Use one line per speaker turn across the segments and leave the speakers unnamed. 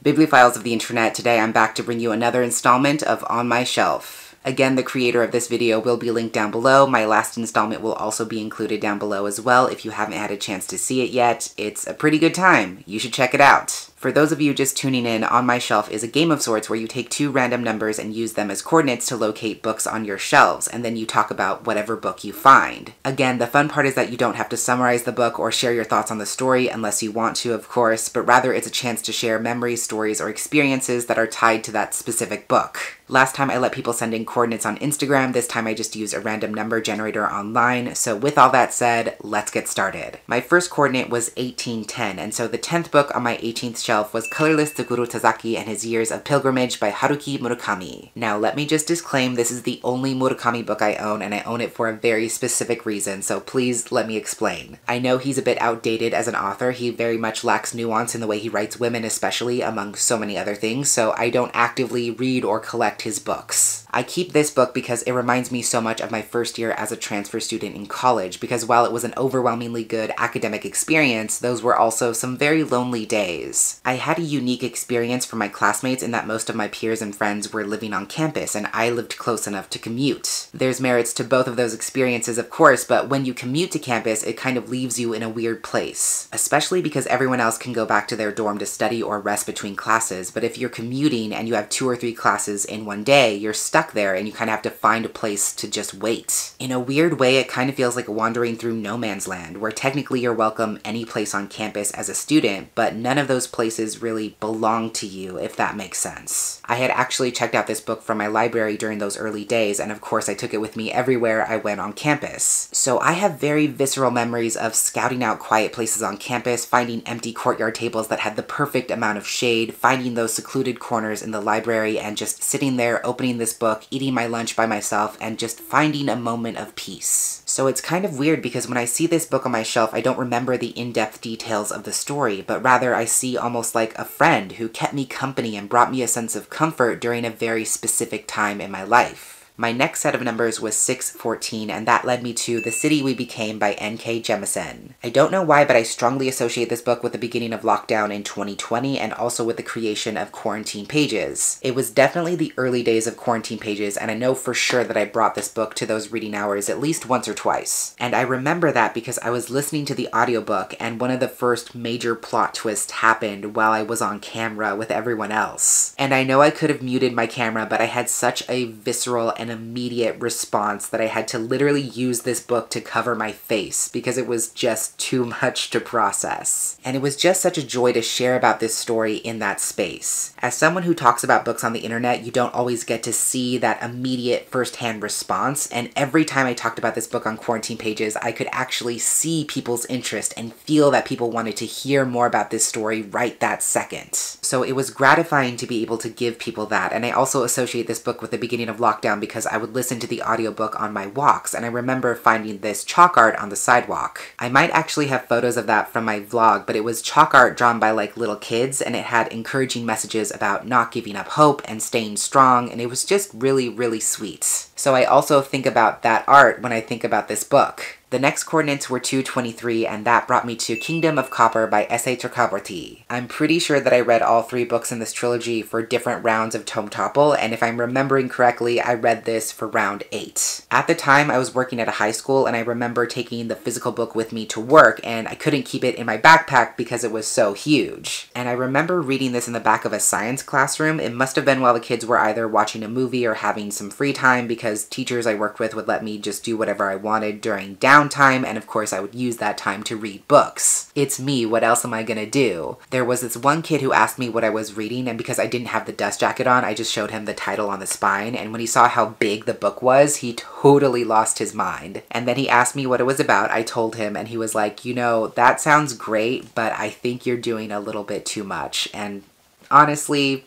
Bibliophiles of the internet, today I'm back to bring you another installment of On My Shelf. Again, the creator of this video will be linked down below. My last installment will also be included down below as well if you haven't had a chance to see it yet. It's a pretty good time. You should check it out. For those of you just tuning in, On My Shelf is a game of sorts where you take two random numbers and use them as coordinates to locate books on your shelves, and then you talk about whatever book you find. Again, the fun part is that you don't have to summarize the book or share your thoughts on the story unless you want to, of course, but rather it's a chance to share memories, stories, or experiences that are tied to that specific book. Last time I let people send in coordinates on Instagram, this time I just used a random number generator online, so with all that said, let's get started. My first coordinate was 1810, and so the 10th book on my 18th shelf was Colorless Tsuguru Tazaki and His Years of Pilgrimage by Haruki Murakami. Now let me just disclaim this is the only Murakami book I own, and I own it for a very specific reason, so please let me explain. I know he's a bit outdated as an author. He very much lacks nuance in the way he writes women especially, among so many other things, so I don't actively read or collect his books. I keep this book because it reminds me so much of my first year as a transfer student in college, because while it was an overwhelmingly good academic experience, those were also some very lonely days. I had a unique experience from my classmates in that most of my peers and friends were living on campus, and I lived close enough to commute. There's merits to both of those experiences, of course, but when you commute to campus, it kind of leaves you in a weird place, especially because everyone else can go back to their dorm to study or rest between classes, but if you're commuting and you have 2 or 3 classes in one day, you're stuck there and you kind of have to find a place to just wait. In a weird way, it kind of feels like wandering through no man's land, where technically you're welcome any place on campus as a student, but none of those places really belong to you, if that makes sense. I had actually checked out this book from my library during those early days, and of course I took it with me everywhere I went on campus. So I have very visceral memories of scouting out quiet places on campus, finding empty courtyard tables that had the perfect amount of shade, finding those secluded corners in the library, and just sitting there opening this book, eating my lunch by myself, and just finding a moment of peace. So it's kind of weird because when I see this book on my shelf, I don't remember the in-depth details of the story, but rather I see almost like a friend who kept me company and brought me a sense of comfort during a very specific time in my life. My next set of numbers was 614, and that led me to The City We Became by N.K. Jemisin. I don't know why, but I strongly associate this book with the beginning of lockdown in 2020 and also with the creation of Quarantine Pages. It was definitely the early days of Quarantine Pages, and I know for sure that I brought this book to those reading hours at least once or twice. And I remember that because I was listening to the audiobook and one of the first major plot twists happened while I was on camera with everyone else. And I know I could have muted my camera, but I had such a visceral and immediate response that I had to literally use this book to cover my face because it was just too much to process. And it was just such a joy to share about this story in that space. As someone who talks about books on the internet, you don't always get to see that immediate first-hand response, and every time I talked about this book on Quarantine Pages, I could actually see people's interest and feel that people wanted to hear more about this story right that second. So it was gratifying to be able to give people that, and I also associate this book with the beginning of lockdown because I would listen to the audiobook on my walks, and I remember finding this chalk art on the sidewalk. I might actually have photos of that from my vlog, but it was chalk art drawn by like little kids, and it had encouraging messages about not giving up hope and staying strong, and it was just really, really sweet. So I also think about that art when I think about this book. The next coordinates were 223, and that brought me to Kingdom of Copper by S.A. Chakraborty. I'm pretty sure that I read all 3 books in this trilogy for different rounds of Tome Topple, and if I'm remembering correctly, I read this for round 8. At the time, I was working at a high school, and I remember taking the physical book with me to work, and I couldn't keep it in my backpack because it was so huge. And I remember reading this in the back of a science classroom. It must have been while the kids were either watching a movie or having some free time, because teachers I worked with would let me just do whatever I wanted during downtime, and of course I would use that time to read books. It's me, what else am I gonna do? There was this one kid who asked me what I was reading, and because I didn't have the dust jacket on, I just showed him the title on the spine, and when he saw how big the book was, he totally lost his mind. And then he asked me what it was about. I told him, and he was like, you know, that sounds great, but I think you're doing a little bit too much. And honestly,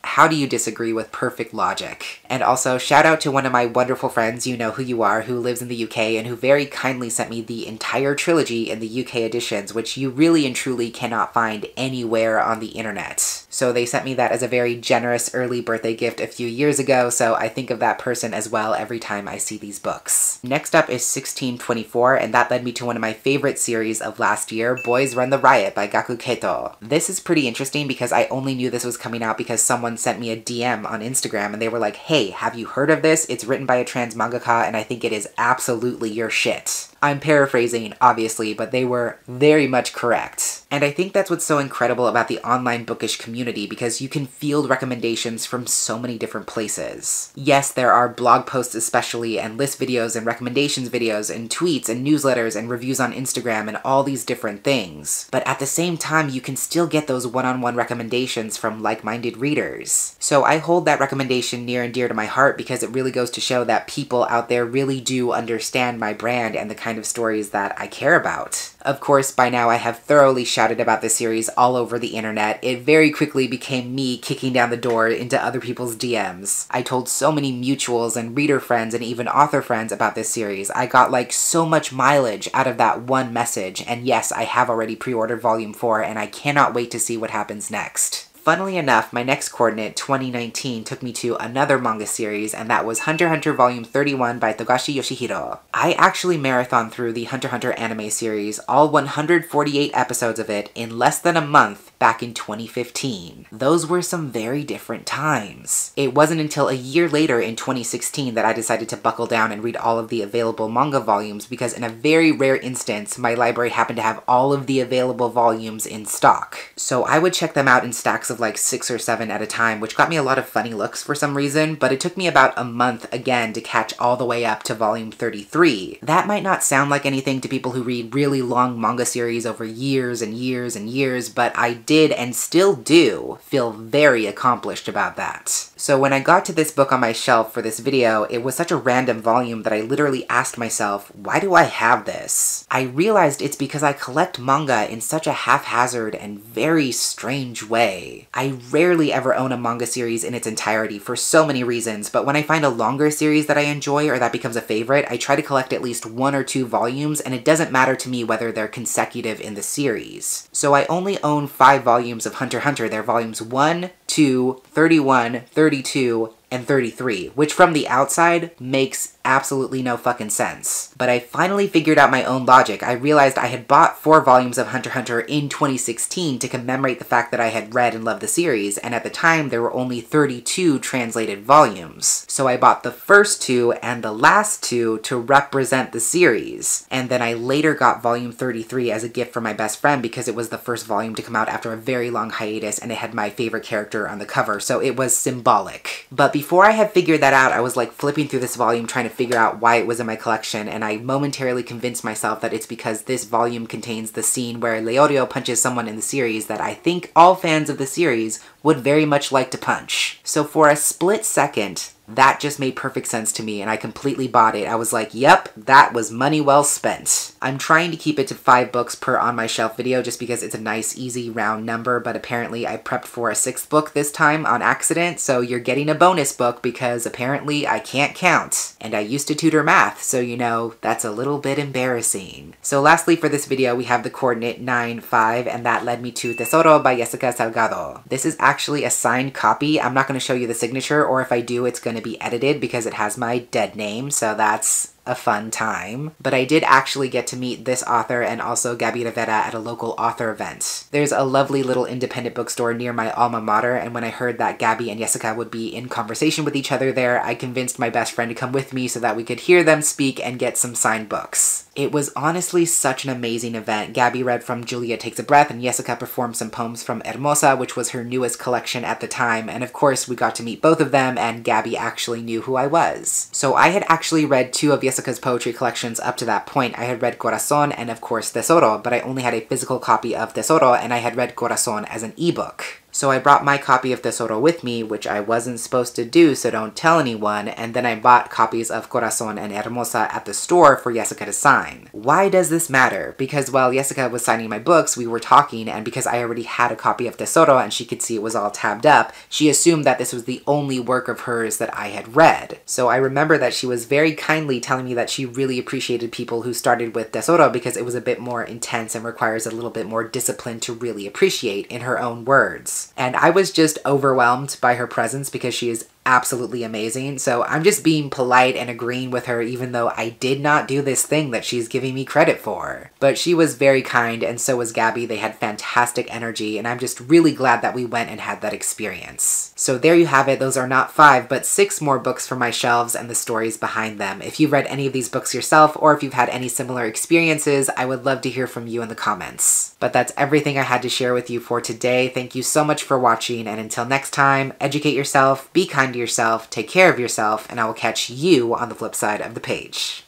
How do you disagree with perfect logic? And also, shout out to one of my wonderful friends, you know who you are, who lives in the UK and who very kindly sent me the entire trilogy in the UK editions, which you really and truly cannot find anywhere on the internet. So they sent me that as a very generous early birthday gift a few years ago, so I think of that person as well every time I see these books. Next up is 1624, and that led me to one of my favorite series of last year, Boys Run the Riot by Gaku Keito. This is pretty interesting because I only knew this was coming out because someone sent me a DM on Instagram and they were like, hey, have you heard of this? It's written by a trans mangaka and I think it is absolutely your shit. I'm paraphrasing, obviously, but they were very much correct. And I think that's what's so incredible about the online bookish community, because you can field recommendations from so many different places. Yes, there are blog posts especially, and list videos, and recommendations videos, and tweets, and newsletters, and reviews on Instagram, and all these different things. But at the same time, you can still get those one-on-one recommendations from like-minded readers. So I hold that recommendation near and dear to my heart because it really goes to show that people out there really do understand my brand and the kind of stories that I care about. Of course, by now I have thoroughly shouted about this series all over the internet. It very quickly became me kicking down the door into other people's DMs. I told so many mutuals and reader friends and even author friends about this series. I got like so much mileage out of that one message, and yes, I have already pre-ordered volume 4 and I cannot wait to see what happens next. Funnily enough, my next coordinate, 2019, took me to another manga series, and that was Hunter x Hunter Volume 31 by Togashi Yoshihiro. I actually marathoned through the Hunter x Hunter anime series, all 148 episodes of it, in less than a month back in 2015. Those were some very different times. It wasn't until a year later in 2016 that I decided to buckle down and read all of the available manga volumes, because in a very rare instance, my library happened to have all of the available volumes in stock. So I would check them out in stacks of like 6 or 7 at a time, which got me a lot of funny looks for some reason, but it took me about a month again to catch all the way up to volume 33. That might not sound like anything to people who read really long manga series over years and years and years, but I did and still do feel very accomplished about that. So when I got to this book on my shelf for this video, it was such a random volume that I literally asked myself, why do I have this? I realized it's because I collect manga in such a haphazard and very strange way. I rarely ever own a manga series in its entirety for so many reasons, but when I find a longer series that I enjoy or that becomes a favorite, I try to collect at least 1 or 2 volumes, and it doesn't matter to me whether they're consecutive in the series. So I only own 5 volumes of Hunter x Hunter. They're volumes 1, 2, 31, 32, and 33, which from the outside makes absolutely no fucking sense. But I finally figured out my own logic. I realized I had bought 4 volumes of Hunter x Hunter in 2016 to commemorate the fact that I had read and loved the series, and at the time there were only 32 translated volumes. So I bought the first 2 and the last 2 to represent the series. And then I later got volume 33 as a gift from my best friend because it was the first volume to come out after a very long hiatus and it had my favorite character on the cover, so it was symbolic. But before I had figured that out, I was like flipping through this volume trying to figure out why it was in my collection, and I momentarily convinced myself that it's because this volume contains the scene where Leorio punches someone in the series that I think all fans of the series would very much like to punch. So for a split second, that just made perfect sense to me and I completely bought it. I was like, yep, that was money well spent. I'm trying to keep it to 5 books per on my shelf video just because it's a nice, easy, round number, but apparently I prepped for a 6th book this time on accident, so you're getting a bonus book because apparently I can't count. And I used to tutor math, so you know, that's a little bit embarrassing. So lastly for this video, we have the coordinate 9-5, and that led me to Tesoro by Jessica Salgado. This is actually a signed copy. I'm not going to show you the signature, or if I do, it's going to be edited because it has my dead name, so that's a fun time. But I did actually get to meet this author and also Gabby Rivera at a local author event. There's a lovely little independent bookstore near my alma mater, and when I heard that Gabby and Jessica would be in conversation with each other there, I convinced my best friend to come with me so that we could hear them speak and get some signed books. It was honestly such an amazing event. Gabby read from Julia Takes a Breath, and Jessica performed some poems from Hermosa, which was her newest collection at the time, and of course we got to meet both of them, and Gabby actually knew who I was. So I had actually read 2 of Jessica's poetry collections up to that point. I had read Corazon and of course Tesoro, but I only had a physical copy of Tesoro, and I had read Corazon as an ebook. So I brought my copy of Tesoro with me, which I wasn't supposed to do, so don't tell anyone, and then I bought copies of Corazon and Hermosa at the store for Jessica to sign. Why does this matter? Because while Jessica was signing my books, we were talking, and because I already had a copy of Tesoro and she could see it was all tabbed up, she assumed that this was the only work of hers that I had read. So I remember that she was very kindly telling me that she really appreciated people who started with Tesoro because it was a bit more intense and requires a little bit more discipline to really appreciate, in her own words. And I was just overwhelmed by her presence because she is absolutely amazing. So I'm just being polite and agreeing with her even though I did not do this thing that she's giving me credit for. But she was very kind and so was Gabby. They had fantastic energy and I'm just really glad that we went and had that experience. So there you have it. Those are not 5 but 6 more books from my shelves and the stories behind them. If you've read any of these books yourself or if you've had any similar experiences, I would love to hear from you in the comments. But that's everything I had to share with you for today. Thank you so much for watching, and until next time, educate yourself, be kind to yourself, take care of yourself, and I will catch you on the flip side of the page.